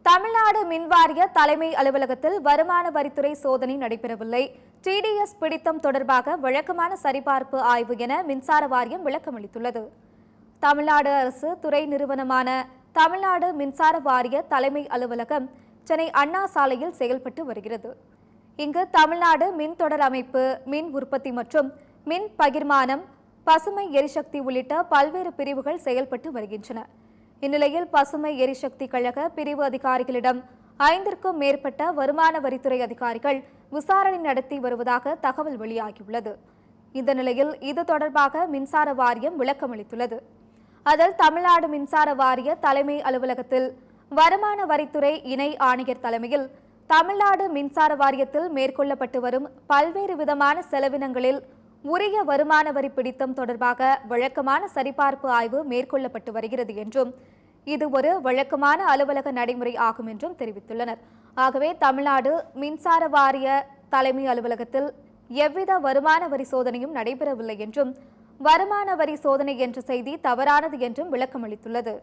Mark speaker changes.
Speaker 1: தமிழ்நாடு மின்வாரிய தலைமை அலுவலகத்தில் வருமான வரித்துறை சோதனை நடைபெறவில்லை. டிடிஎஸ் பிடித்தம் தொடர்பாக வழக்கமான சரிபார்ப்பு ஆய்வு என மின்சார வாரியம் விளக்கமளித்துள்ளது. தமிழ்நாடு அரசு துறை நிறுவனமான தமிழ்நாடு மின்சார வாரிய தலைமை அலுவலகம் சென்னை அண்ணா சாலையில் செயல்பட்டு வருகிறது. இங்கு தமிழ்நாடு மின்தொடர் அமைப்பு, மின் உற்பத்தி மற்றும் மின் பகிர்மானம், பசுமை எரிசக்தி உள்ளிட்ட பல்வேறு பிரிவுகள் செயல்பட்டு வருகின்றன. இந்நிலையில் பசுமை எரிசக்தி கழக பிரிவு அதிகாரிகளிடம் 5க்கும் மேற்பட்ட வருமான வரித்துறை அதிகாரிகள் விசாரணை நடத்தி வருவதாக தகவல் வெளியாகியுள்ளது. இந்த நிலையில் இது தொடர்பாக மின்சார வாரியம் விளக்கமளித்துள்ளது. அதில் தமிழ்நாடு மின்சார வாரிய தலைமை அலுவலகத்தில் வருமான வரித்துறை இணை ஆணையர் தலைமையில் தமிழ்நாடு மின்சார வாரியத்தில் மேற்கொள்ளப்பட்டு வரும் பல்வேறு விதமான செலவினங்களில் உரிய வருமான வரி பிடித்தம் தொடர்பாக வழக்கமான சரிபார்ப்பு ஆய்வு மேற்கொள்ளப்பட்டு வருகிறது என்றும் இது ஒரு வழக்கமான அலுவலக நடைமுறை ஆகும் என்றும் தெரிவித்துள்ளனர். ஆகவே தமிழ்நாடு மின்சார வாரிய தலைமை அலுவலகத்தில் எவ்வித வருமான வரி சோதனையும் நடைபெறவில்லை என்றும் வருமான வரி சோதனை என்ற செய்தி தவறானது என்றும் விளக்கமளித்துள்ளது.